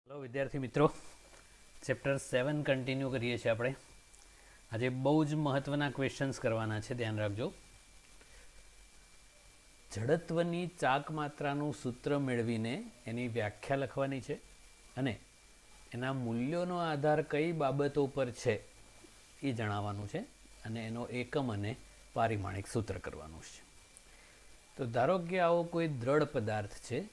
Hello विद्यार्थी मित्रों, chapter 7 continue करिए छे આપણે। આજે બહુ જ મહત્વના ક્વેશ્ચન્સ કરવાના છે, ધ્યાન રાખજો। જડત્વની ચાક માત્રાનું સૂત્ર મેળવીને એની વ્યાખ્યા લખવાની છે અને એના મૂલ્યોનો આધાર કઈ બાબતો પર છે એ જણાવવાનું છે અને એનો એકમ અને પારિમાણિક સૂત્ર કરવાનું છે। તો ધારો કે આવો કોઈ દ્રઢ પદાર્થ છે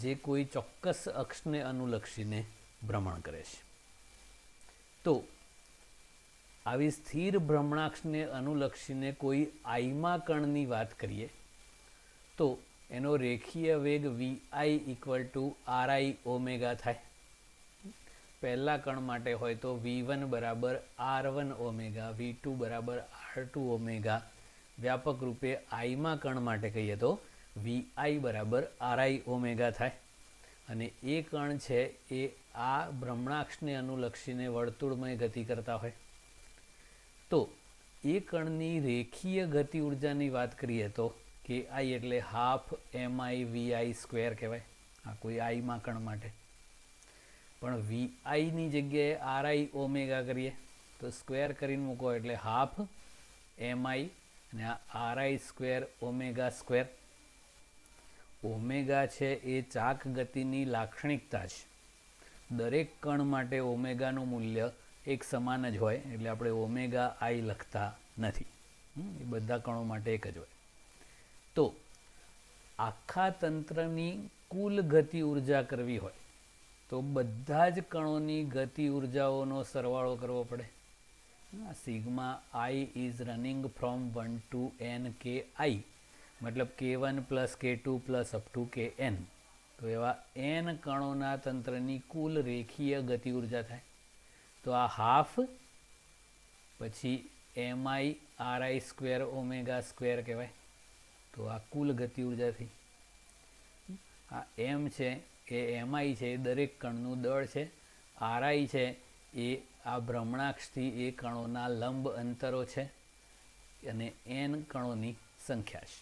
જે કોઈ ચોક્કસ અક્ષને અનુલક્ષીને ભ્રમણ કરે છે। તો આવી સ્થિર ભ્રમણાક્ષને અનુલક્ષીને કોઈ આઈમા કણની વાત કરીએ તો એનો રેખીય વેગ વી ઇક્વલ ટુ આરઆઈ ઓમેગા થાય। પહેલા કણ માટે હોય તો V1 બરાબર R1 ઓમેગા, V2 બરાબર R2 ઓમેગા। વ્યાપક રૂપે આઈમા કણ માટે કહીએ તો વી બરાબર આરઆઈ ઓમેગા થાય અને એ કણ છે એ આ ભ્રમણાક્ષને અનુલક્ષીને વર્તુળમય ગતિ કરતા હોય તો એ કણની રેખીય ગતિ ઉર્જાની વાત કરીએ તો કે આઈ એટલે હાફ એમઆઈ વીઆઈ સ્ક્વેર કહેવાય આ કોઈ આઈમાં કણ માટે। પણ વીઆઈની જગ્યાએ આરઆઈ ઓમેગા કરીએ તો સ્ક્વેર કરીને મૂકો એટલે હાફ એમઆઈ અને આ RI square omega square. Omega છે એ ચાક ગતિની લાક્ષણિકતા છે। દરેક કણ માટે ઓમેગાનું મૂલ્ય એક સમાન જ હોય એટલે આપણે ઓમેગા આઈ લખતા નથી, એ બધા કણો માટે એક જ હોય। તો આખા તંત્રની કુલ ગતિ ઉર્જા કરવી હોય તો બધા જ કણોની ગતિ ઉર્જાઓનો સરવાળો કરવો પડે। Sigma I is running from 1 to n કે આઈ मतलब K1 plus K2 plus up to Kn। तो एवा n कणोना तंत्रनी कुल रेखीय गति ऊर्जा थाय तो आ हाफ पछी mi ri square omega square कहेवाय तो आ कुल गति ऊर्जा थी। आ m छे ए mi छे दरेक कणनुं दळ छे, ri छे ए आ भ्रमणाक्षथी ए कणोना लंब अंतरो छे अने n कणोनी संख्या छे।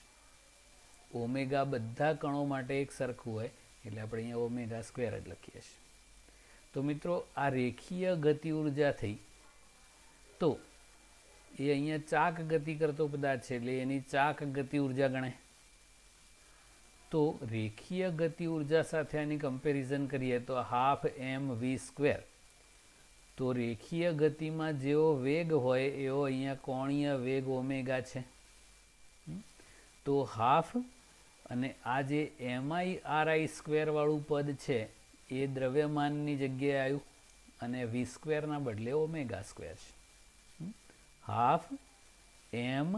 ओमेगा बधा कणों माटे एक सरखुं होय એટલે આપણે અહીંયા ઓમેગા સ્ક્વેર જ લખીએ છીએ। તો મિત્રો આ રેખીય ગતિ ઉર્જા થઈ તો એ અહીંયા ચાક ગતિ કરતો પદાર્થ છે એટલે એની ચાક ગતિ ઉર્જા ગણાય। તો રેખીય ગતિ ઉર્જા સાથે આની કમ્પેરિઝન કરીએ તો હાફ એમ વી સ્ક્વેર તો રેખીય ગતિમાં જેવો વેગ હોય એવો અહીંયા કોણીય વેગ ઓમેગા છે। તો હાફ અને આ જે એમઆઈ આરઆઈ સ્ક્વેર વાળું પદ છે એ દ્રવ્યમાનની જગ્યાએ આવ્યું અને વી સ્ક્વેરના બદલે ઓમેગા સ્ક્વેર છે। હાફ એમ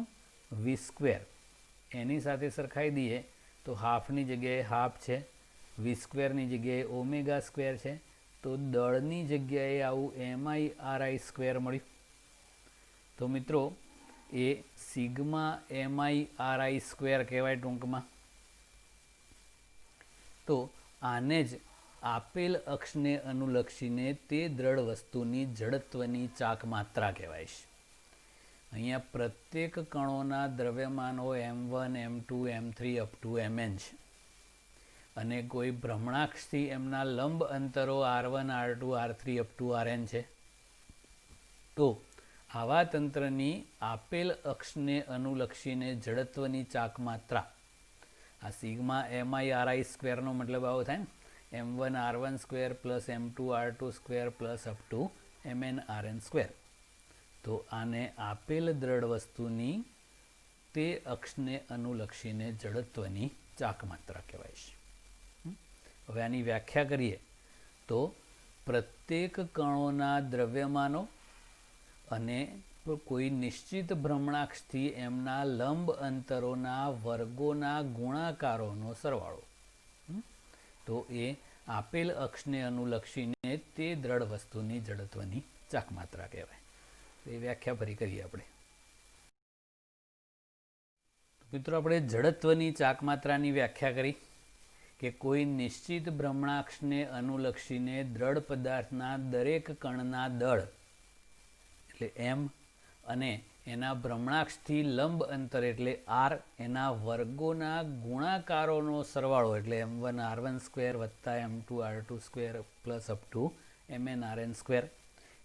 વી સ્ક્વેર એની સાથે સરખાઈ દઈએ તો હાફની જગ્યાએ હાફ છે, વી સ્ક્વેરની જગ્યાએ ઓમેગા સ્ક્વેર છે તો દળની જગ્યાએ આવું એમઆઈ આરઆઈ સ્ક્વેર મળ્યું। તો મિત્રો એ સિગ્મા એમઆઈ આરઆઈ સ્ક્વેર કહેવાય ટૂંકમાં। તો આને જ આપેલ અક્ષને અનુલક્ષીને તે દ્રઢ વસ્તુની જડત્વની ચાક માત્રા કહેવાય છે। અહીંયા પ્રત્યેક કણોના દ્રવ્યમાનો m1 m2 m3 up to mn છે અને કોઈ ભ્રમણાક્ષથી એમના લંબ અંતરો r1 r2 r3 up to rn છે। તો આવા તંત્રની આપેલ અક્ષને અનુલક્ષીને જડત્વની ચાક માત્રા આ સિગ્મા એમઆઈ આરઆઈ સ્ક્વેરનો મતલબ આવો થાય ને m1 r1 square plus m2 r2 square plus up two mn rn square. તો આને આપેલ દ્રઢ વસ્તુની તે અક્ષને અનુલક્ષીને જડત્વની ચાક માત્રા કહેવાય છે। હવે આની વ્યાખ્યા કરીએ તો પ્રત્યેક કણોના દ્રવ્યમાનો અને કોઈ નિશ્ચિત ભ્રમણાક્ષથી એમના લંબ અંતરોના વર્ગોના ગુણાકારોનો સરવાળો। તો એ આપેલ અક્ષને અનુલક્ષીને તે દ્રઢ વસ્તુની જડત્વની ચાક માત્રા કહેવાય। એ વ્યાખ્યા ફરી કરીએ આપણે। મિત્રો આપણે જડત્વની ચાક માત્રાની વ્યાખ્યા કરી કે કોઈ નિશ્ચિત ભ્રમણાક્ષને અનુલક્ષીને દ્રઢ પદાર્થના દરેક કણના દળ એટલે m અને એના ભ્રમણાક્ષથી લંબ અંતર એટલે આર, એના વર્ગોના ગુણાકારોનો સરવાળો એટલે m1r1² વત્તા m2r2² plus up two mnrn²,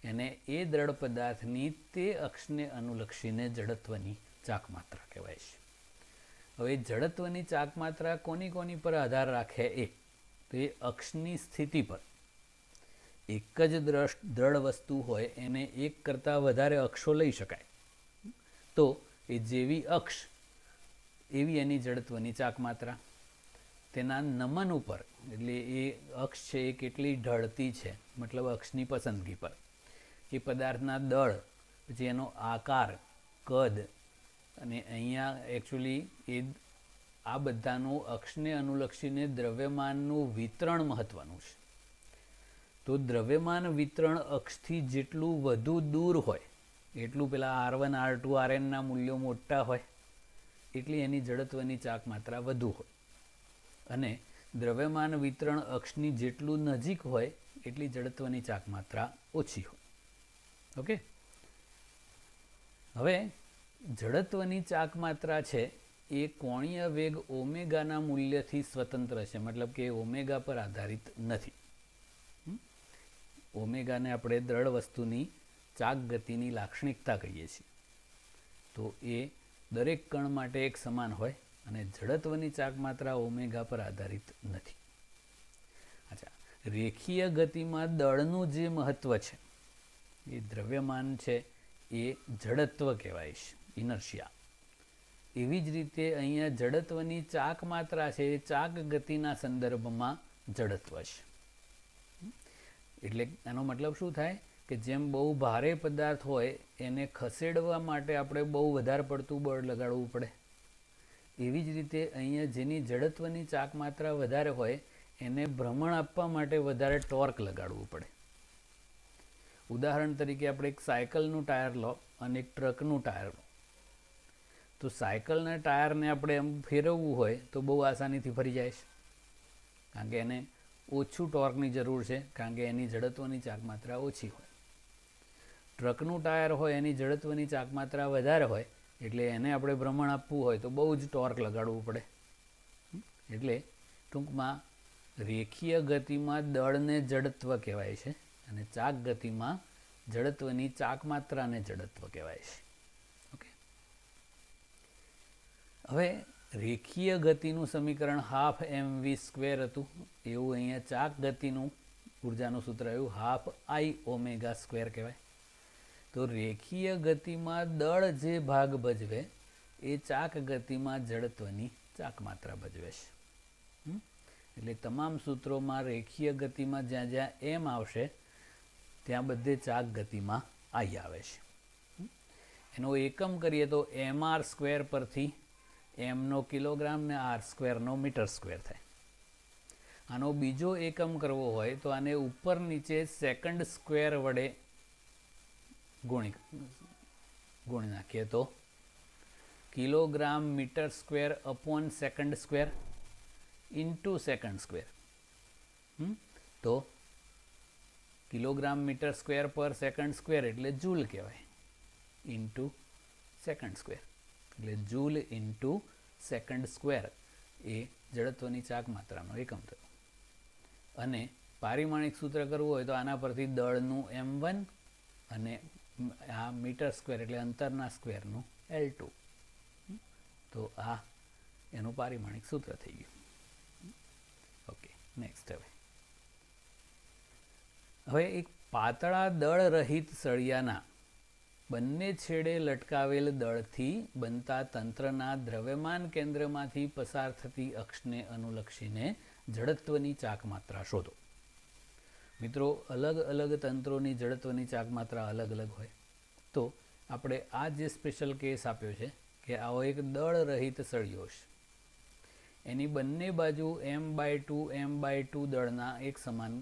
એને એ દ્રઢ પદાર્થની તે અક્ષને અનુલક્ષીને જડત્વની ચાકમાત્રા કહેવાય છે. હવે જડત્વની ચાકમાત્રા કોની પર આધાર રાખે તો એ અક્ષની સ્થિતિ પર. એક જ દ્રઢ વસ્તુ હોય એને એક કરતાં વધારે અક્ષો લઈ શકાય, તો એ જેવી અક્ષ એવી એની જડત્વની ચાકમાત્રા. તેના નમન ઉપર એટલે એ અક્ષ છે એ કેટલી ઢળતી છે, મતલબ અક્ષની પસંદગી પર, એ પદાર્થના દળ, પછી એનો આકાર, કદ, અને અહીંયા એકચ્યુઅલી આ બધાનું અક્ષને અનુલક્ષીને દ્રવ્યમાનનું વિતરણ મહત્વનું છે. તો દ્રવ્યમાન વિતરણ અક્ષથી જેટલું વધુ દૂર હોય એટલું પેલા R1, R2, Rnના મૂલ્યો મોટા હોય એટલી એની જડત્વની ચાકમાત્રા વધુ હોય, અને દ્રવ્યમાન વિતરણ અક્ષની જેટલું નજીક હોય એટલી જડત્વની ચાકમાત્રા ઓછી હોય. ઓકે, હવે જડત્વની ચાકમાત્રા છે એ કોણીય વેગ ઓમેગાના મૂલ્યથી સ્વતંત્ર છે, મતલબ કે ઓમેગા પર આધારિત નથી. ઓમેગાને આપણે દ્રઢ વસ્તુની ચાક ગતિની લાક્ષણિકતા કહીએ છીએ. તો એ દરેક કણ માટે એક સમાન હોય અને જડત્વની ચાકમાત્રા ઓમેગા પર આધારિત નથી. અચ્છા, રેખીય ગતિમાં દળનું જે મહત્વ છે એ દ્રવ્યમાન છે એ જડત્વ કહેવાય છે, ઇનર્શિયા. એવી જ રીતે અહીંયા જડત્વની ચાકમાત્રા છે એ ચાક ગતિના સંદર્ભમાં જડત્વ છે. એટલે આનો મતલબ શું થાય કે જેમ બહુ ભારે પદાર્થ હોય એને ખસેડવા માટે આપણે બહુ વધારે પડતું બળ લગાડવું પડે, એવી જ રીતે અહીંયા જેની જડત્વની ચાકમાત્રા વધારે હોય એને ભ્રમણ આપવા માટે વધારે ટોર્ક લગાડવું પડે. ઉદાહરણ તરીકે આપણે એક સાયકલનું ટાયર લો અને એક ટ્રકનું ટાયર લો, તો સાયકલના ટાયરને આપણે એમ ફેરવવું હોય તો બહુ આસાનીથી ફરી જાય છે, કારણ કે એને ઓછું ટોર્કની જરૂર છે, કારણ કે એની જડત્વની ચાકમાત્રા ઓછી હોય. ટ્રકનું ટાયર હોય એની જડત્વની ચાકમાત્રા વધારે હોય એટલે એને આપણે ભ્રમણ આપવું હોય તો બહુ જ ટોર્ક લગાડવું પડે. એટલે ટૂંકમાં રેખીય ગતિમાં દળને જડત્વ કહેવાય છે અને ચાક ગતિમાં જડત્વની ચાકમાત્રાને જડત્વ કહેવાય છે. ઓકે, હવે રેખીય ગતિનું સમીકરણ હાફ mv² હતું, એવું અહીંયા ચાક ગતિનું ઉર્જાનું સૂત્ર આવ્યું હાફ I⍵² કહેવાય. તો રેખીય ગતિમાં દળ જે ભાગ ભજવે એ ચાક ગતિમાં જડત્વની ચાકમાત્રા ભજવે છે. એટલે તમામ સૂત્રોમાં રેખીય ગતિમાં જ્યાં જ્યાં m આવશે ત્યાં બધે ચાક ગતિમાં I આવે છે. એનો એકમ કરીએ તો mr² પરથી mનો કિલોગ્રામ ને r² મીટર સ્ક્વેર થાય. આનો બીજો એકમ કરવો હોય તો આને ઉપર નીચે સેકન્ડ સ્ક્વેર વડે ગુણી નાખીએ તો kilogram metre square upon second square into second square. તો કિલોગ્રામ મીટર સ્ક્વેર પર સેકન્ડ સ્ક્વેર એટલે જૂલ કહેવાય, ઇન્ટુ સેકન્ડ સ્ક્વેર એટલે જૂલ ઇન્ટુ સેકન્ડ સ્ક્વેર એ જડત્વની ચાકમાત્રાનો એકમ થયો. અને પારિમાણિક સૂત્ર કરવું હોય તો આના પરથી દળનું m1 અને આ મીટર સ્ક્વેર એટલે અંતરના સ્ક્વેરનું L2. તો આ એનું પારિમાણિક સૂત્ર થઈ ગયું. Okay, next. હવે એક પાતળા દળ રહિત સળિયાના બંને છેડે લટકાવેલ દળથી બનતા તંત્રના દ્રવ્યમાન કેન્દ્રમાંથી પસાર થતી અક્ષને અનુલક્ષીને જડત્વની ચાકમાત્રા શોધો. મિત્રો, અલગ અલગ તંત્રોની જડત્વની ચાકમાત્રા અલગ અલગ હોય. તો આપણે આ જે સ્પેશિયલ કેસ આપ્યો છે કે આવો એક દળ રહિત સળિયો છે, એની બંને બાજુ m/2 દળના એક સમાન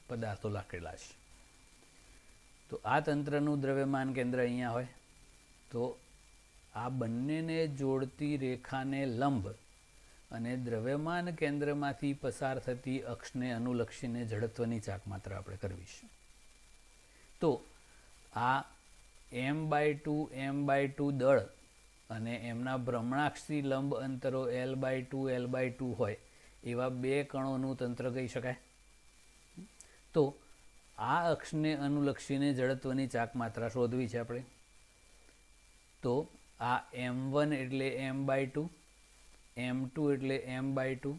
પદાર્થો લાકેલા છે. તો આ તંત્રનું દ્રવ્યમાન કેન્દ્ર અહીંયા હોય તો આ બંનેને જોડતી રેખાને લંબ અને દ્રવ્યમાન કેન્દ્રમાંથી પસાર થતી અક્ષને અનુલક્ષીને જડત્વની ચાકમાત્રા આપણે કરવી છે. તો આ m/2 દળ અને એમના ભ્રમણાક્ષથી લંબ અંતરો l/2 હોય એવા બે કણોનું તંત્ર કહી શકાય. તો આ અક્ષને અનુલક્ષીને જડત્વની ચાક માત્રા શોધવી છે આપણે. તો આ m1 એટલે m/2, m2 એટલે m/2,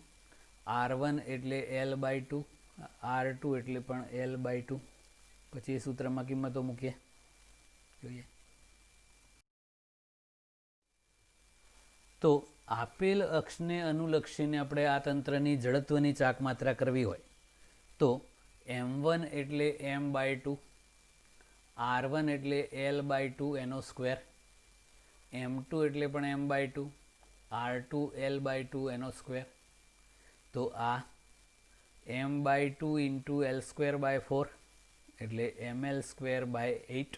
r1 એટલે l/2, r2 એટલે પણ l/2. પછી એ સૂત્રમાં કિંમતો મૂકીએ, જોઈએ. તો આપેલ અક્ષને અનુલક્ષીને આપણે આ તંત્રની જડત્વની ચાક માત્રા કરવી હોય તો m1 એટલે m/2, r1 એટલે l/2 એનો સ્ક્વેર, m2 એટલે પણ m/2, r2 l/2 એનો સ્ક્વેર. તો આ m/2 ઇન્ટુ l²/4 એટલે ml²/8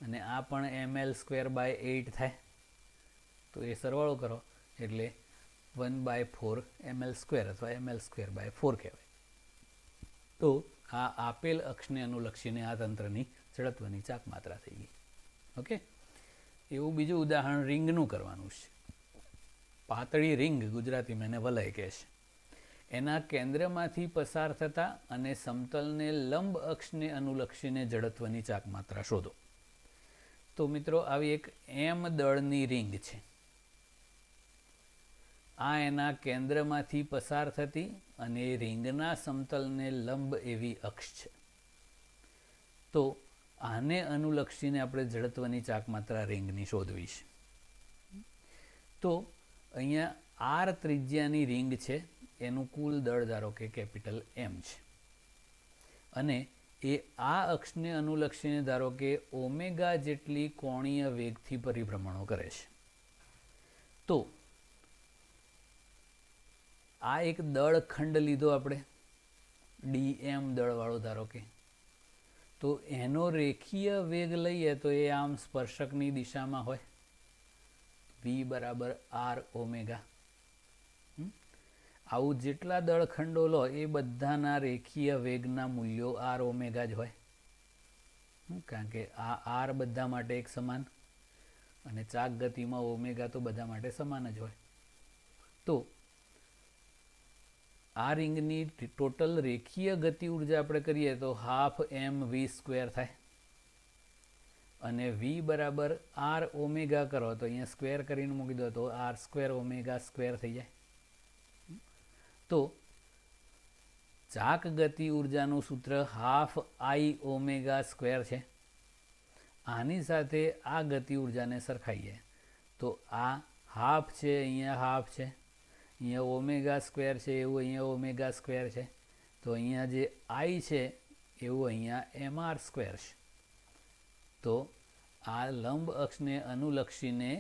અને આ પણ ml²/8 થાય. તો એ સરવાળો કરો એટલે 1/4 ml² અથવા ml²/4 કહેવાય. તો આ આપેલ અક્ષને અનુલક્ષીને આ તંત્રની જડત્વની ચાક માત્રા થઈ ગઈ. ઓકે. એવું બીજું ઉદાહરણ રિંગનું કરવાનું છે. પાતળી રિંગ ગુજરાતીમાં એને વલય કહે છે. એના કેન્દ્રમાંથી પસાર થતા અને સમતલને લંબ અક્ષને અનુલક્ષીને જડત્વની ચાક માત્રા શોધો. તો મિત્રો આવી એક m દળની રિંગ છે. આ એના કેન્દ્રમાંથી પસાર થતી અને રિંગના સમતલને લંબ એવી અક્ષ છે. તો આને અનુલક્ષીને આપણે જડત્વની ચાક માત્રા રિંગની શોધવી છે. તો અહીંયા r ત્રિજ્યાની રિંગ છે, એનું કુલ દળ ધારો કે કેપિટલ M છે અને એ આ અક્ષને અનુલક્ષીને ધારો કે ઓમેગા જેટલી કોણીય વેગથી પરિભ્રમણો કરે છે. તો આ એક દળ ખંડ લીધો આપણે dm દળવાળો ધારો કે, તો એનો રેખીય વેગ લઈએ તો એ આમ સ્પર્શકની દિશામાં હોય v બરાબર r ઓમેગા. આવું જેટલા દળખંડો લો એ બધાના રેખીય વેગના મૂલ્યો r ઓમેગા જ હોય, કારણ કે આ r બધા માટે એક સમાન અને ચાક ગતિમાં ઓમેગા તો બધા માટે સમાન જ હોય. તો આ રિંગની ટોટલ રેખીય ગતિ ઉર્જા આપણે કરીએ તો હાફ mv² થાય અને v બરાબર r ઓમેગા કરો તો અહીંયા સ્ક્વેર કરીને મૂકી દો તો r² ઓમેગા સ્ક્વેર થઈ જાય. તો ચાક ગતિ ઉર્જાનું સૂત્ર હાફ i ઓમેગા સ્ક્વેર છે. આની સાથે આ ગતિ ઉર્જાને સરખાઈએ તો આ હાફ છે, અહીંયા હાફ છે, અહીંયા ઓમેગા સ્ક્વેર છે એવું અહીંયા ઓમેગા સ્ક્વેર છે. તો અહીંયા જે i છે એવું અહીંયા mr² છે. તો આ લંબ અક્ષને અનુલક્ષીને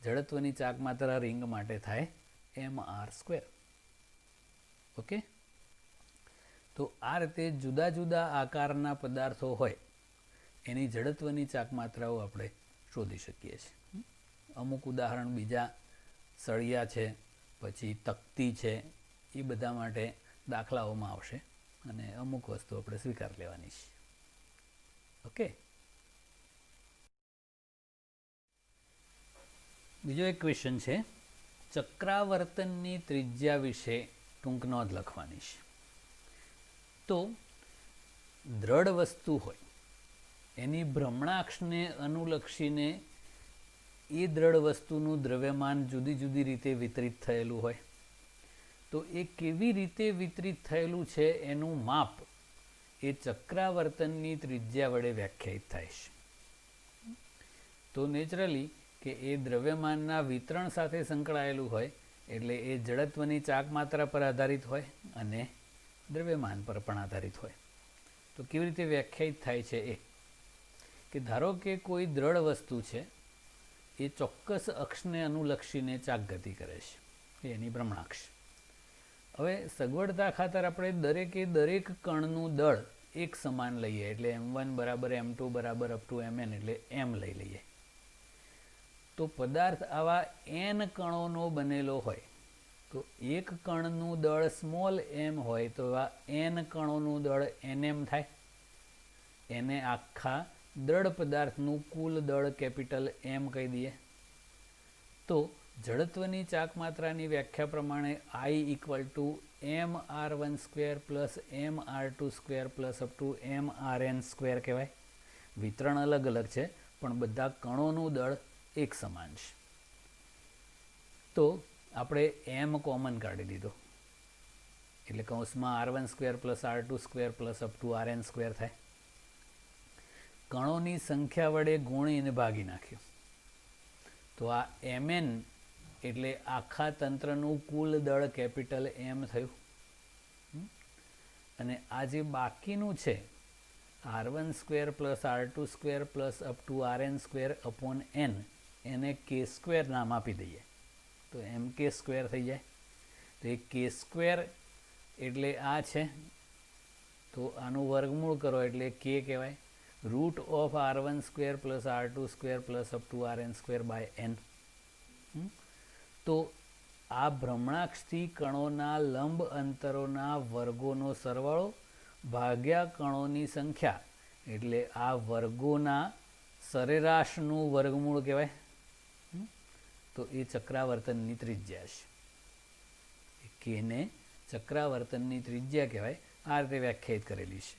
જડત્વની ચાક માત્રા રિંગ માટે થાય mr². ઓકે. તો આ રીતે જુદા જુદા આકારના પદાર્થો હોય એની જડત્વની ચાક માત્રાઓ આપણે શોધી શકીએ છીએ. અમુક ઉદાહરણ બીજા સળિયા છે, પછી તકતી છે, એ બધા માટે દાખલાઓમાં આવશે અને અમુક વસ્તુ આપણે સ્વીકાર લેવાની છે. ઓકે. બીજો એક ક્વેશ્ચન છે, ચક્રાવર્તનની ત્રિજ્યા વિશે ટૂંક નોંધ લખવાની છે. તો દ્રઢ વસ્તુ હોય એની ભ્રમણાક્ષને અનુલક્ષીને એ દ્રઢ વસ્તુનું દ્રવ્યમાન જુદી જુદી રીતે વિતરિત થયેલું હોય. તો એ કેવી રીતે વિતરિત થયેલું છે એનું માપ એ ચક્રાવર્તનની ત્રિજ્યા વડે વ્યાખ્યાયિત થાય છે. તો નેચરલી કે એ દ્રવ્યમાનના વિતરણ સાથે સંકળાયેલું હોય એટલે એ જડત્વની ચાક માત્રા પર આધારિત હોય અને દ્રવ્યમાન પર પણ આધારિત હોય. તો કેવી રીતે વ્યાખ્યાયિત થાય છે એ કે ધારો કે કોઈ દ્રઢ વસ્તુ છે, એ ચોક્કસ અક્ષને અનુલક્ષીને ચાક ગતિ કરે છે, એની ભ્રમણાક્ષ. હવે સગવડતા ખાતર આપણે દરેકે દરેક કણનું દળ એક સમાન લઈએ એટલે m1 બરાબર m2 બરાબર અપ ટુ mn એટલે m લઈ લઈએ. તો પદાર્થ આવા n કણોનો બનેલો હોય તો એક કણનું દળ સ્મોલ m હોય તો આ n કણોનું દળ nm થાય. એને આખા દ્રઢ પદાર્થનું કુલ દળ કેપિટલ M કહી દઈએ. તો જડત્વની ચાક માત્રાની વ્યાખ્યા પ્રમાણે I equal to mr1² plus mr2² plus up two mrn² કહેવાય. વિતરણ અલગ અલગ છે પણ બધા કણોનું દળ એક સમાન છે. તો આપણે m કોમન કાઢી દીધો એટલે કૌંસમાં r1² plus r2² plus up to rn² થાય. કણોની સંખ્યા વડે ગુણીને ભાગી નાખ્યું તો આ mn એટલે આખા તંત્રનું કુલ દળ કેપિટલ M થયું. અને આ જે બાકીનું છે r1² plus r2² plus up to rn² upon n એને k² નામ આપી દઈએ તો mk² થઈ જાય. તો એ k² એટલે આ છે તો આનું વર્ગમૂળ કરો એટલે k કહેવાય. Root of r1² plus r2² plus up to rn² by n. તો આ ભ્રમણાક્ષથી કણોના લંબ અંતરોના વર્ગોનો સરવાળો ભાગ્યા કણોની સંખ્યા એટલે આ વર્ગોના સરેરાશનું વર્ગમૂળ કહેવાય. તો એ ચક્રાવર્તનની ત્રિજ્યા છે. કેને ચક્રાવર્તનની ત્રિજ્યા કહેવાય. આ રીતે વ્યાખ્યાયિત કરેલી છે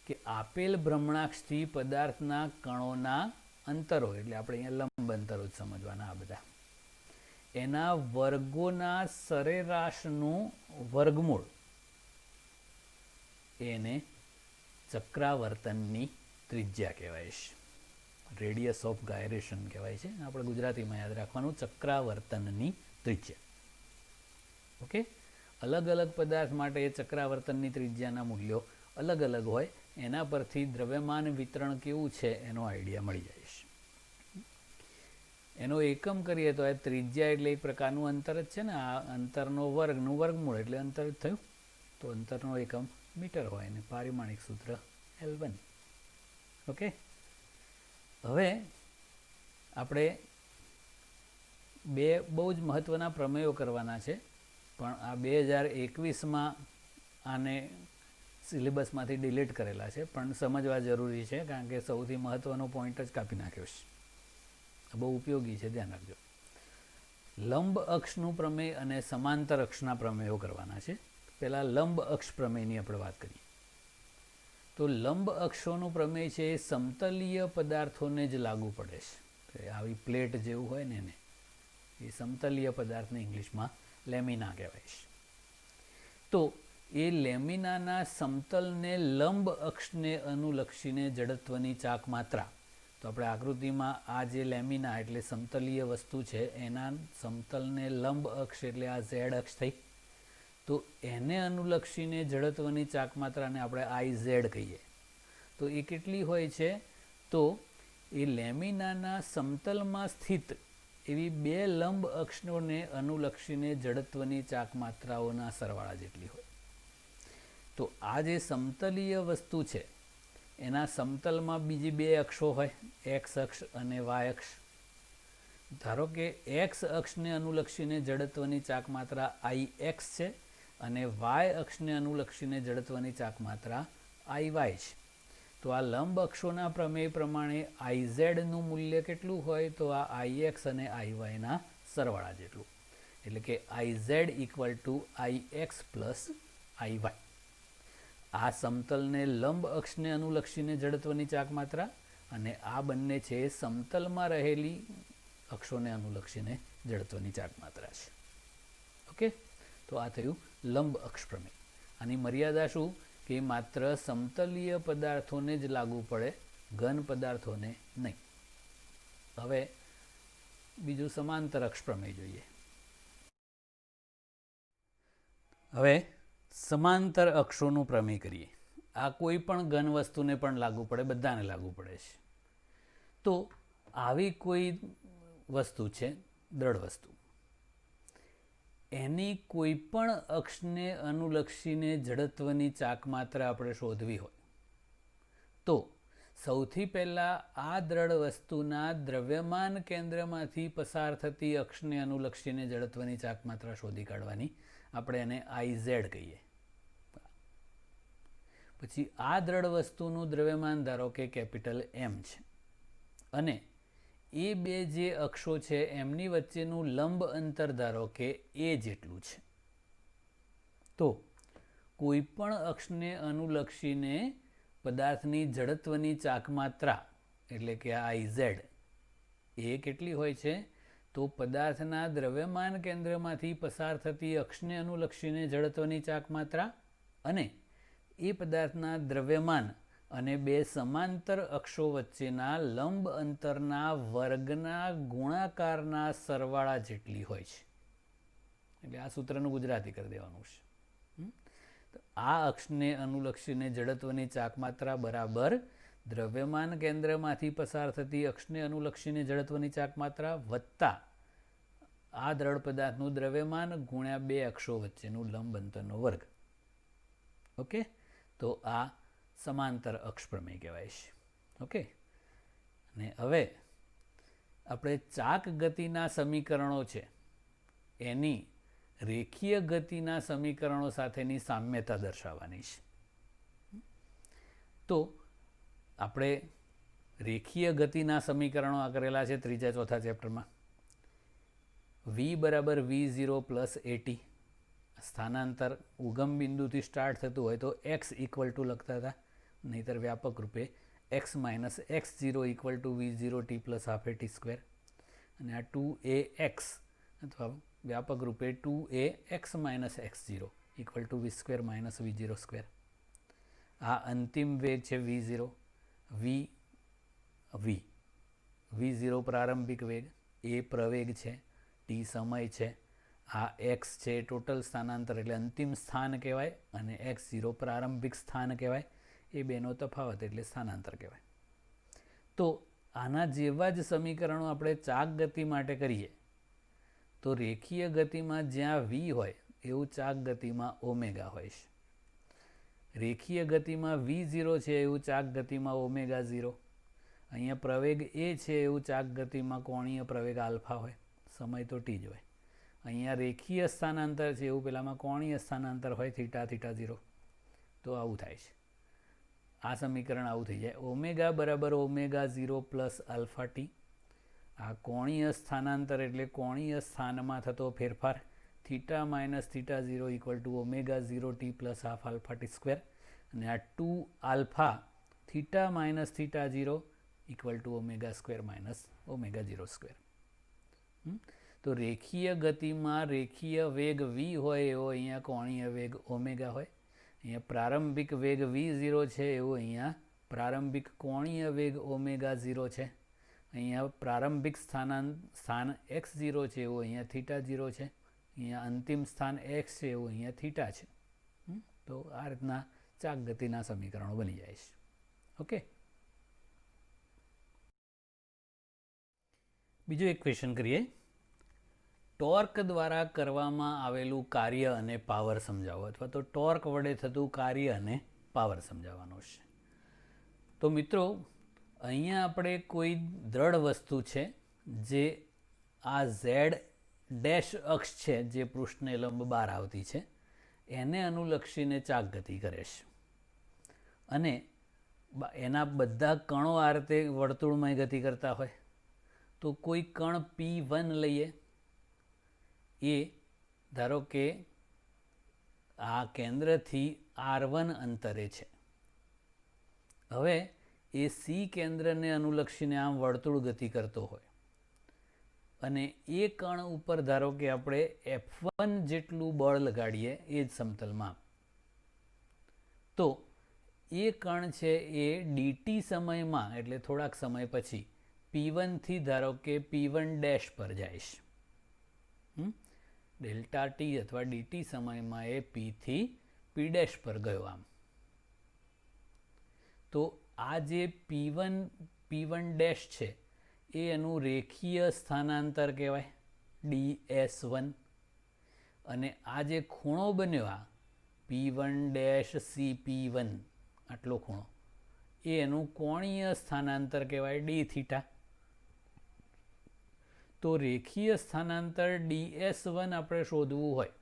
કે આપેલ ભ્રમણાક્ષથી પદાર્થના કણોના અંતરો એટલે આપણે અહીંયા લંબ અંતરો જ સમજવાના આ બધા એના વર્ગોના સરેરાશનું વર્ગમૂળ એને ચક્રાવર્તનની ત્રિજ્યા કહેવાય છે. રેડિયસ ઓફ ગાયરેશન કહેવાય છે. આપણે ગુજરાતીમાં યાદ રાખવાનું ચક્રાવર્તનની ત્રિજ્યા. ઓકે. અલગ અલગ પદાર્થ માટે એ ચક્રાવર્તનની ત્રિજ્યાના મૂલ્યો અલગ અલગ હોય. એના પરથી દ્રવ્યમાન વિતરણ કેવું છે એનો આઈડિયા મળી જાય છે. એનો એકમ કરીએ તો આ ત્રિજ્યા એટલે એક પ્રકારનું અંતર જ છે ને. આ અંતરનો વર્ગનું વર્ગમૂળ એટલે અંતર જ થયું. તો અંતરનો એકમ મીટર હોય અને પારિમાણિક સૂત્ર L1. ઓકે. હવે આપણે બે બહુ જ મહત્ત્વના પ્રમેયો કરવાના છે પણ આ 2021માં આને સિલેબસમાંથી ડિલીટ કરેલા છે પણ સમજવા જરૂરી છે કારણ કે સૌથી મહત્ત્વનો પોઈન્ટ જ કાપી નાખ્યો છે. બહુ ઉપયોગી છે, ધ્યાન રાખજો. લંબ અક્ષનું પ્રમેય અને સમાંતર અક્ષના પ્રમેયો કરવાના છે. પહેલાં લંબ અક્ષ પ્રમેયની આપણે વાત કરીએ તો લંબ અક્ષોનું પ્રમેય છે એ સમતલીય પદાર્થોને જ લાગુ પડે છે. આવી પ્લેટ જેવું હોય ને એને એ સમતલીય પદાર્થને ઇંગ્લિશમાં લેમિના કહેવાય છે. તો એ લેમિનાના સમતલને લંબ અક્ષને અનુલક્ષીને જડત્વની ચાક માત્રા તો આપણે આકૃતિમાં આ જે લેમિના એટલે સમતલીય વસ્તુ છે એના સમતલને લંબ અક્ષ એટલે આ ઝેડ અક્ષ થઈ. તો એને અનુલક્ષીને જડત્વની ચાક માત્રાને આપણે IZ કહીએ. તો એ કેટલી હોય છે તો એ લેમિનાના સમતલમાં સ્થિત એવી બે લંબ અક્ષોને અનુલક્ષીને જડત્વની ચાક માત્રાઓના સરવાળા જેટલી હોય. તો આ જે સમતલીય વસ્તુ છે એના સમતલમાં બીજી બે અક્ષો હોય x અક્ષ અને y અક્ષ. ધારો કે x અક્ષને અનુલક્ષીને જડત્વની ચાક માત્રા Ix છે અને y અક્ષને અનુલક્ષીને જડત્વની ચાક માત્રા Iy છે. તો આ લંબ અક્ષોના પ્રમેય પ્રમાણે IZનું મૂલ્ય કેટલું હોય તો આ Ix અને Iyના સરવાળા જેટલું એટલે કે IZ equal to Ix plus Iy. આ સમતલને લંબ અક્ષને અનુલક્ષીને જડત્વની ચાક માત્રા અને આ બંને છે સમતલમાં રહેલી અક્ષોને અનુલક્ષીને જડત્વની ચાક માત્રા છે. ઓકે. તો આ થયું લંબ અક્ષ પ્રમેય. આની મર્યાદા શું કે માત્ર સમતલીય પદાર્થોને જ લાગુ પડે, ઘન પદાર્થોને નહીં. હવે બીજું સમાંતર અક્ષ પ્રમેય જોઈએ. હવે સમાંતર અક્ષોનું પ્રમેય કરીએ. આ કોઈ પણ ઘન વસ્તુને પણ લાગુ પડે, બધાને લાગુ પડે છે. તો આવી કોઈ વસ્તુ છે દ્રઢ વસ્તુ, એની કોઈ પણ અક્ષને અનુલક્ષીને જડત્વની ચાક માત્રા આપણે શોધવી હોય તો સૌથી પહેલાં આ દ્રઢ વસ્તુના દ્રવ્યમાન કેન્દ્રમાંથી પસાર થતી અક્ષને અનુલક્ષીને જડત્વની ચાક માત્રા શોધી કાઢવાની. આપણે એને IZ કહીએ. પછી આ દ્રઢ વસ્તુનું દ્રવ્યમાન ધારો કે કેપિટલ M છે અને એ બે જે અક્ષો છે એમની વચ્ચેનું લંબ અંતર ધારો કે a જેટલું છે. તો કોઈ પણ અક્ષને અનુલક્ષીને પદાર્થની જડત્વની ચાકમાત્રા એટલે કે આ Iz એ કેટલી હોય છે? તો પદાર્થના દ્રવ્યમાન કેન્દ્રમાંથી પસાર થતી અક્ષને અનુલક્ષીને જડત્વની ચાકમાત્રા અને એ પદાર્થના દ્રવ્યમાન અને બે સમાંતર અક્ષો વચ્ચેના લંબ અંતરના વર્ગના ગુણાકારના સરવાળા જેટલી હોય છે. એટલે આ સૂત્રનું ગુજરાતી કરી દેવાનું છે. તો આ અક્ષને અનુલક્ષીને જડત્વની ચાકમાત્રા બરાબર દ્રવ્યમાન કેન્દ્રમાંથી પસાર થતી અક્ષને અનુલક્ષીને જડત્વની ચાકમાત્રા વત્તા આ દ્રઢ પદાર્થનું દ્રવ્યમાન ગુણ્યા બે અક્ષો વચ્ચેનું લંબ અંતરનો વર્ગ. ઓકે, તો આ સમાંતર અક્ષ પ્રમેય કહેવાય છે. ઓકે, અને હવે આપણે ચાક ગતિના સમીકરણો છે એની રેખીય ગતિના સમીકરણો સાથેની સામ્યતા દર્શાવવાની છે. તો આપણે રેખીય ગતિના સમીકરણો આ કરેલા છે ત્રીજા ચોથા ચેપ્ટરમાં. v બરાબર v0 પ્લસ at, સ્થાનાંતર ઉગમ બિંદુથી સ્ટાર્ટ થતું હોય તો x ઇક્વલ ટુ લખતા હતા, નહીતર વ્યાપક રૂપે x minus x0 equal to v0 t plus half at square, અને આ 2ax અથવા વ્યાપક રૂપે 2ax minus x0 equal to v square minus v0 square. આ અંતિમ વેગ છે v0, v0 પ્રારંભિક વેગ, એ પ્રવેગ છે, t સમય છે, આ x છે ટોટલ સ્થાનાંતર એટલે અંતિમ સ્થાન કહેવાય, અને x0 પ્રારંભિક સ્થાન કહેવાય. એ બેનો તફાવત એટલે સ્થાનાંતર કહેવાય. તો આના જેવા જ સમીકરણો આપણે ચાક ગતિ માટે કરીએ તો રેખીય ગતિમાં જ્યાં v હોય એવું ચાક ગતિમાં ઓમેગા હોય છે. રેખીય ગતિમાં v0 છે એવું ચાક ગતિમાં ઓમેગા 0. અહીંયા પ્રવેગ એ છે એવું ચાક ગતિમાં કોણીય પ્રવેગ આલ્ફા હોય, સમય તો t જ હોય. અહીંયા રેખીય સ્થાનાંતર છે એવું પેલામાં કોણીય સ્થાનાંતર હોય થીટા થીટા 0. તો આવું થાય છે. આ સમીકરણ આવું થઈ જાય, ઓમેગા બરાબર ઓમેગા 0 પ્લસ આલ્ફા ટી. આ કોણીય સ્થાનાંતર એટલે કોણીય સ્થાનમાં થતો ફેરફાર, theta minus theta 0 equal to omega 0 T plus half alpha T square, અને આ 2 alpha theta minus theta 0 equal to omega square minus omega 0 square. તો રેખીય ગતિમાં રેખીય વેગ v હોય એવો અહીંયા કોણીય વેગ ઓમેગા હોય. અહીંયા પ્રારંભિક વેગ v0 છે એવો અહીંયા પ્રારંભિક કોણીય વેગ ઓમેગા 0 છે. અહીંયા પ્રારંભિક સ્થાન x0 છે એવું અહીંયા થીટા 0 છે. અહીંયા અંતિમ સ્થાન x છે એવું અહીંયા થીટા છે. તો આ રીતના ચાક ગતિના સમીકરણો બની જાય છે. ઓકે, બીજો એક ક્વેશ્ચન કરીએ. ટોર્ક દ્વારા કરવામાં આવેલું કાર્ય અને પાવર સમજાવો, અથવા તો ટોર્ક વડે થતું કાર્ય અને પાવર સમજાવવાનું છે. તો મિત્રો અહીંયા આપણે કોઈ દ્રઢ વસ્તુ છે જે આ z ડેશ અક્ષ છે જે પૃષ્ઠને લંબ બહાર આવતી છે એને અનુલક્ષીને ચાક ગતિ કરે છે, અને એના બધા કણો આ રીતે વર્તુળમય ગતિ કરતા હોય. તો કોઈ કણ p1 લઈએ, એ ધારો કે આ કેન્દ્રથી r1 અંતરે છે. હવે એ સી કેન્દ્રને અનુલક્ષીને આમ વર્તુળ ગતિ કરતો હોય, અને એ કણ ઉપર ધારો કે આપણે F1 જેટલું બળ લગાડીએ એ જ સમતલમાં, તો એ કણ છે એ dt સમયમાં એટલે થોડાક સમય પછી P1 થી ધારો કે P1 ડેશ પર જાય છે. ડેલ્ટા ટી અથવા dt સમયમાં એ P થી P ડેશ પર ગયો. આમ તો આ જે P1 ડેશ છે એ એનું રેખીય સ્થાનાંતર કહેવાય ds1, અને આ જે ખૂણો બન્યો આ P1 ડેશ CP1 આટલો ખૂણો એ એનું કોણીય સ્થાનાંતર કહેવાય d થીટા. તો રેખીય સ્થાનાંતર ds1 આપણે શોધવું હોય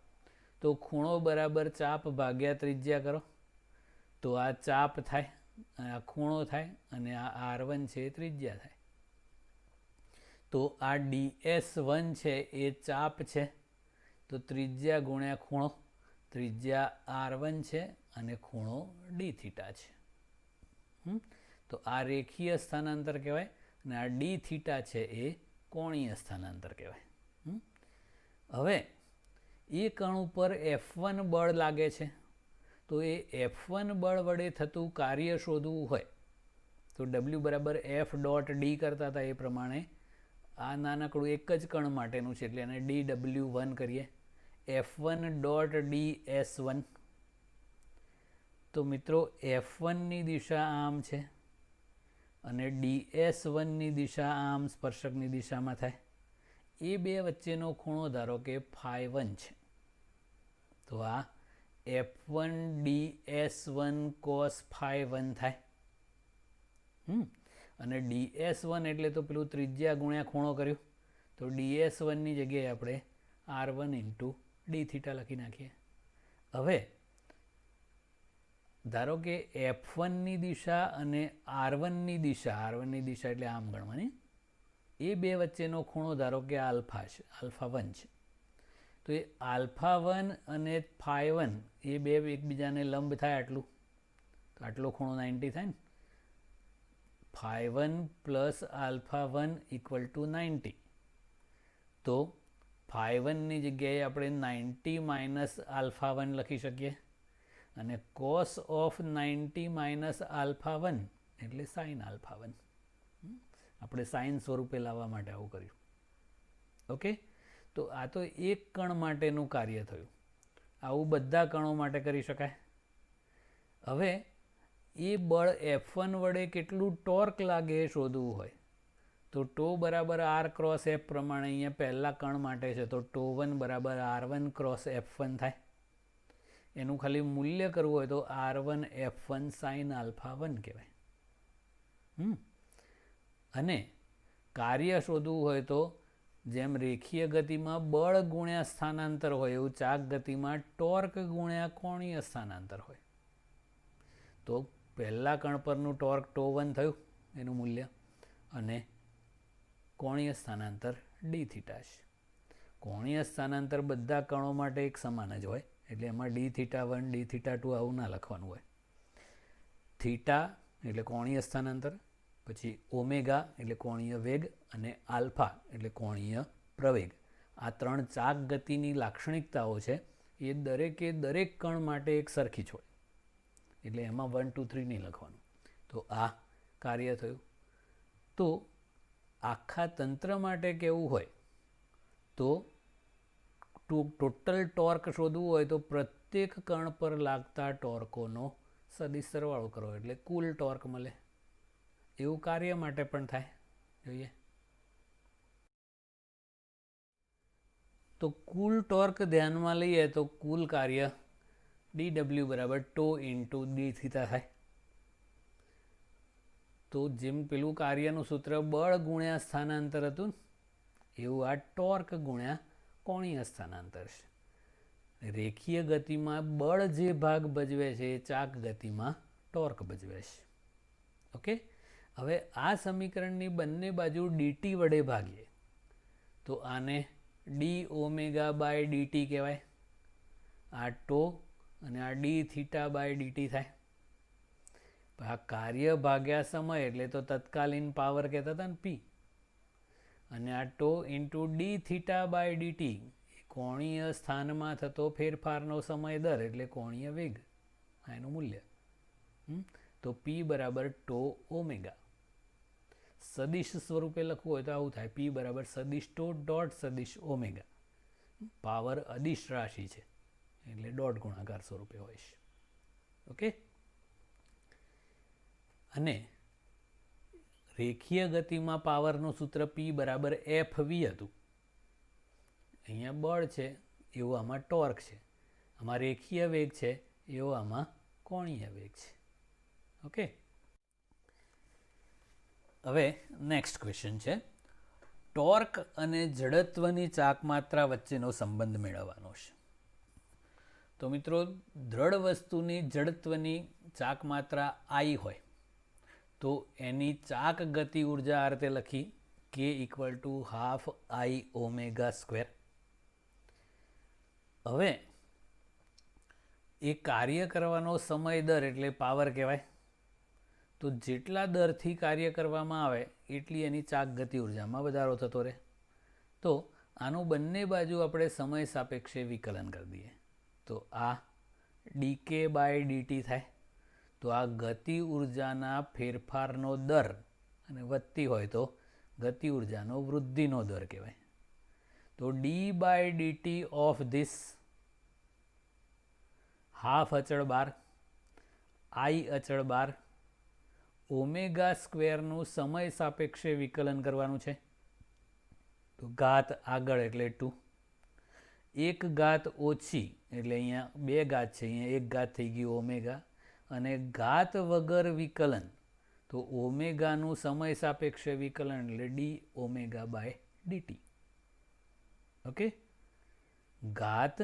તો ખૂણો બરાબર ચાપ ભાગ્યા ત્રિજ્યા કરો, તો આ ચાપ થાય, આ ખૂણો થાય, અને આ R1 છે એ ત્રિજ્યા થાય. તો આ DS1 છે એ ચાપ છે, તો ત્રિજ્યા ગુણ્યા ખૂણો, ત્રિજ્યા R1 છે અને ખૂણો d થીટા છે. તો આ રેખીય સ્થાનાંતર કહેવાય, અને આ d થીટા છે એ કોણીય સ્થાનાંતર કહેવાય. હવે એ કણ ઉપર F1 બળ લાગે છે, તો એ F1 બળ વડે થતું કાર્ય શોધવું હોય તો W બરાબર F ડોટ ડી કરતા હતા એ પ્રમાણે આ નાનકડું એક જ કણ માટેનું છે, એટલે એને dW1 કરીએ. F1 dot DS1. તો મિત્રો F1ની દિશા આમ છે અને DS1ની દિશા આમ સ્પર્શકની દિશામાં થાય. એ બે વચ્ચેનો ખૂણો ધારો કે φ1 છે. તો આ F1 DS1 cos φ1 થાય. અને DS1 એટલે તો પેલું ત્રિજ્યા ગુણ્યા ખૂણો કર્યું, તો DS1ની જગ્યાએ આપણે R1 ઇન્ટુ d થીટા લખી નાખીએ. હવે ધારો કે F1ની દિશા અને R1ની દિશા એટલે આમ ગણવાની, એ બે વચ્ચેનો ખૂણો ધારો કે આલ્ફા છે, α1 છે. તો એ α1 અને φ1 એ બે એકબીજાને લંબ થાય આટલું, તો આટલો ખૂણો 90 થાય ને. φ1 પ્લસ α1 ઇક્વલ ટુ 90. તો φ1ની જગ્યાએ આપણે 90 માઇનસ α1 લખી શકીએ, અને cos ઓફ 90 માઇનસ α1 એટલે sin α1. આપણે સાઇન સ્વરૂપે લાવવા માટે આવું કર્યું. ઓકે, તો આ તો એક કણ માટેનું કાર્ય થયું. આવું બધા કણો માટે કરી શકાય. હવે એ બળ F1 વડે કેટલું ટોર્ક લાગે એ શોધવું હોય તો τ બરાબર R ક્રોસ F પ્રમાણે અહીંયા પહેલા કણ માટે છે, તો τ1 બરાબર R1 ક્રોસ F1 થાય. એનું ખાલી મૂલ્ય કરવું હોય તો R1 F1 sin α1 કહેવાય. અને કાર્ય શોધવું હોય તો જેમ રેખીય ગતિમાં બળ ગુણ્યા સ્થાનાંતર હોય એવું ચાક ગતિમાં ટોર્ક ગુણ્યા કોણીય સ્થાનાંતર હોય. તો પહેલા કણ પરનું ટોર્ક τ1 થયું એનું મૂલ્ય, અને કોણીય સ્થાનાંતર d થીટા છે. કોણીય સ્થાનાંતર બધા કણો માટે એક સમાન જ હોય, એટલે એમાં d થીટા 1 d થીટા 2 આવું ના લખવાનું હોય. થીટા એટલે કોણીય સ્થાનાંતર, પછી ઓમેગા એટલે કોણીય વેગ, અને આલ્ફા એટલે કોણીય પ્રવેગ. આ ત્રણ ચાક ગતિની લાક્ષણિકતાઓ છે, એ દરેકે દરેક કણ માટે એક સરખી જ હોય, એટલે એમાં 1 2 3 નહીં લખવાનું. તો આ કાર્ય થયું. તો આખા તંત્ર માટે કેવું હોય તો ટોટલ ટોર્ક શોધવું હોય તો પ્રત્યેક કણ પર લાગતા ટોર્કોનો સદિશ સરવાળો કરો એટલે કુલ ટોર્ક મળે. એવું કાર્ય માટે પણ થાય. જોઈએ તો કુલ ટોર્ક ધ્યાનમાં લઈએ તો કુલ કાર્ય dW બરાબર τ ઇન્ટુ d થીટા થાય. તો જેમ પેલું કાર્યનું સૂત્ર બળ ગુણ્યા સ્થાનાંતર હતું એવું આ ટોર્ક ગુણ્યા કોણીય સ્થાનાંતર છે. રેખીય ગતિમાં બળ જે ભાગ ભજવે છે એ ચાક ગતિમાં ટોર્ક ભજવે છે. ઓકે, હવે આ સમીકરણની બંને બાજુ dt વડે ભાગીએ તો આને d ઓમેગા બાય dt કહેવાય. આ τ અને આ d થીટા બાય dt થાય. આ કાર્ય ભાગ્યા સમય એટલે તો તત્કાલીન પાવર કહેતા હતા ને p, અને આ τ into d theta by dt કોણીય સ્થાનમાં થતો ફેરફારનો સમય દર એટલે કોણીય વેગ, એનું મૂલ્ય. તો p બરાબર τ ઓમેગા. સદિશ સ્વરૂપે લખવું હોય તો આવું થાય, p બરાબર સદિશ τ ડોટ સદિશ ઓમેગા. પાવર અદિશ રાશિ છે એટલે ડોટ ગુણાકાર સ્વરૂપે હોય છે. ઓકે, અને રેખીય ગતિમાં પાવરનું સૂત્ર p બરાબર fv હતું. અહીંયા બળ છે એવું આમાં ટોર્ક છે, આમાં રેખીય વેગ છે એવો આમાં કોણીય વેગ છે. ઓકે, હવે નેક્સ્ટ ક્વેશ્ચન છે, ટોર્ક અને જડત્વની ચાક માત્રા વચ્ચેનો સંબંધ મેળવવાનો છે. તો મિત્રો દ્રઢ વસ્તુની જડત્વની ચાક માત્રા I હોય તો એની ચાક ગતિ ઉર્જા આ રીતે લખી K = ½ I ઓમેગા સ્ક્વેર. હવે એ કાર્ય કરવાનો સમય દર એટલે પાવર કહેવાય. તો જેટલા દરથી કાર્ય કરવામાં આવે એટલી એની ચાક ગતિ ઉર્જામાં વધારો થતો રહે. તો આનું બંને બાજુ આપણે સમય સાપેક્ષે વિકલન કરી દઈએ તો આ dk/dt થાય. તો આ ગતિ ઉર્જાના ફેરફારનો દર અને વધતી હોય તો ગતિ ઉર્જાનો વૃદ્ધિનો દર કહેવાય. તો d/dt ઓફ ધીસ હાફ અચળ બાર I અચળ બાર ઓમેગા સ્ક્વેરનું સમય સાપેક્ષે વિકલન કરવાનું છે. તો ઘાત આગળ એટલે 2, એક ઘાત ઓછી એટલે અહીંયા 2 ઘાત છે, અહીંયા 1 ઘાત થઈ ગયું ઓમેગા, અને ઘાત વગર વિકલન તો ઓમેગાનું સમય સાપેક્ષે વિકલન એટલે d ઓમેગા/dt. ઓકે, ઘાત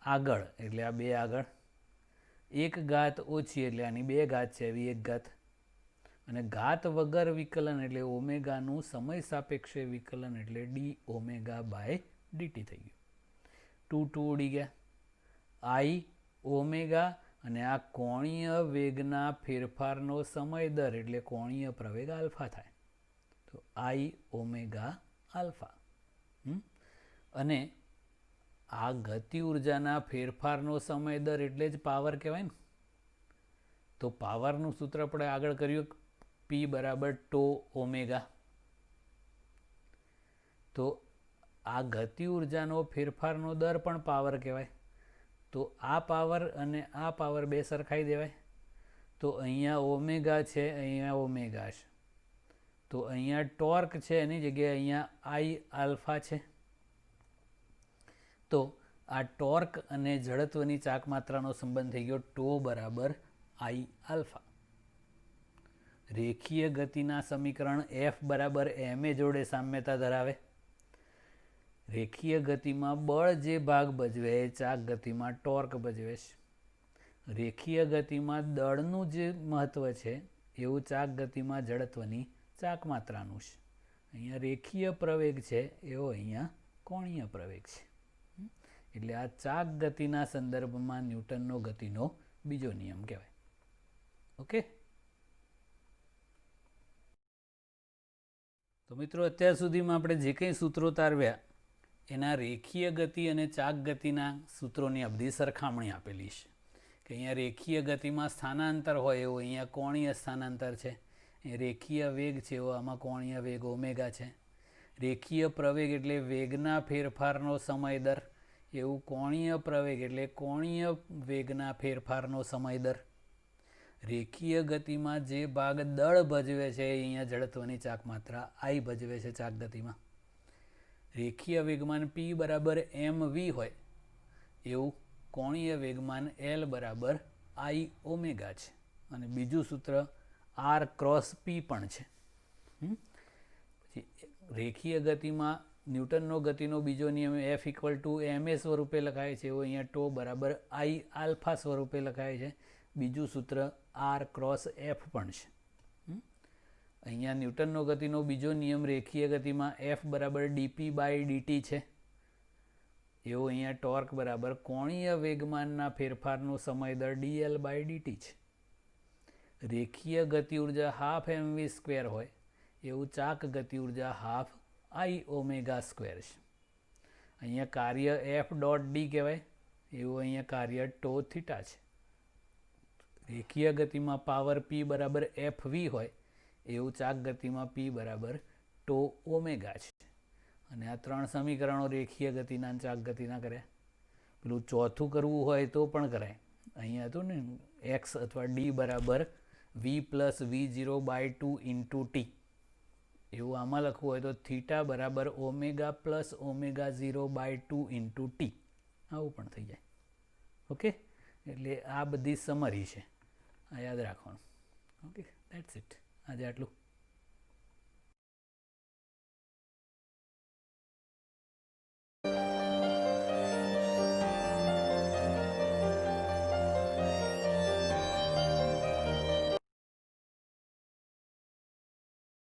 આગળ એટલે આ 2 આગળ, એક ઘાત ઓછી એટલે આની 2 ઘાત છે એવી 1 ઘાત, અને ઘાત વગર વિકલન એટલે ઓમેગાનું સમય સાપેક્ષે વિકલન એટલે d ઓમેગા/dt થઈ ગયું. 2 2 ઉડી ગયા. I ઓમેગા અને આ કોણીય વેગના ફેરફારનો સમય દર એટલે કોણીય પ્રવેગ આલ્ફા થાય. તો I ઓમેગા આલ્ફા. અને આ ગતિ ઉર્જાના ફેરફારનો સમય દર એટલે જ પાવર કહેવાય ને. તો પાવરનું સૂત્ર આપણે આગળ કર્યું P = τ ઓમેગા. તો આ ગતિ ઉર્જાનો ફેરફારનો દર પણ પાવર કહેવાય. તો આ પાવર અને આ પાવર બે સરખાઈ દેવાય. તો અહીંયા ઓમેગા છે, અહીંયા ઓમેગા છે. તો અહીંયા ટોર્ક છે એની જગ્યાએ અહીંયા I આલ્ફા છે. તો આ ટોર્ક અને જડત્વની ચાક માત્રાનો સંબંધ થઈ ગયો τ = I આલ્ફા. રેખીય ગતિના સમીકરણ F = ma જોડે સામ્યતા ધરાવે. રેખીય ગતિમાં બળ જે ભાગ ભજવે એ ચાક ગતિમાં ટોર્ક ભજવે છે. રેખીય ગતિમાં દળનું જે મહત્વ છે એવું ચાક ગતિમાં જડત્વની ચાક માત્રાનું છે. અહીંયા રેખીય પ્રવેગ છે એવો અહીંયા કોણીય પ્રવેગ છે. એટલે આ ચાક ગતિના સંદર્ભમાં ન્યૂટનનો ગતિનો બીજો નિયમ કહેવાય. ઓકે, તો મિત્રો અત્યાર સુધીમાં આપણે જે કંઈ સૂત્રો તારવ્યા એના રેખીય ગતિ અને ચાક ગતિના સૂત્રોની આ બધી સરખામણી આપેલી છે. કે અહીંયા રેખીય ગતિમાં સ્થાનાંતર હોય એવું અહીંયા કોણીય સ્થાનાંતર છે. રેખીય વેગ છે એવો આમાં કોણીય વેગ ઓમેગા છે. રેખીય પ્રવેગ એટલે વેગના ફેરફારનો સમય દર એવું કોણીય પ્રવેગ એટલે કોણીય વેગના ફેરફારનો સમય દર. રેખીય ગતિમાં જે ભાગ દળ ભજવે છે એ અહીંયા જડત્વની ચાક માત્રા I ભજવે છે ચાક ગતિમાં. રેખીય વેગમાન P = mv હોય એવું કોણીય વેગમાન L = I ઓમેગા છે. અને બીજું સૂત્ર R×P પણ છે. પછી રેખીય ગતિમાં ન્યૂટનનો ગતિનો બીજો નિયમ F = ma સ્વરૂપે લખાય છે એવો અહીંયા τ = I આલ્ફા સ્વરૂપે લખાય છે. બીજું સૂત્ર R×F પણ છે. અહીંયા ન્યૂટનનો ગતિનો બીજો નિયમ રેખીય ગતિમાં F = dp/dt છે એવો અહીંયા ટોર્ક બરાબર કોણીય વેગમાનના ફેરફારનો સમય દર dL/dt છે. રેખીય ગતિ ઉર્જા ½ mv² હોય એવું ચાક ગતિ ઉર્જા ½ I ઓમેગા સ્ક્વેર છે. અહીંયા કાર્ય F.d કહેવાય એવું અહીંયા કાર્ય τθ છે. રેખીય ગતિમાં પાવર P = fv હોય એવું ચાક ગતિમાં P = τ ઓમેગા છે. અને આ 3 સમીકરણો રેખીય ગતિના ચાક ગતિના કર્યા. પેલું ચોથું કરવું હોય તો પણ કરાય. અહીંયા હતું ને x અથવા d = v + v0/2 × t એવું આમાં લખવું હોય તો θ = ઓમેગા + ω0/2 × t આવું પણ થઈ જાય. ઓકે, એટલે આ બધી સમરી છે, આ યાદ રાખવાનું. Okay, that's it. આજે આટલું.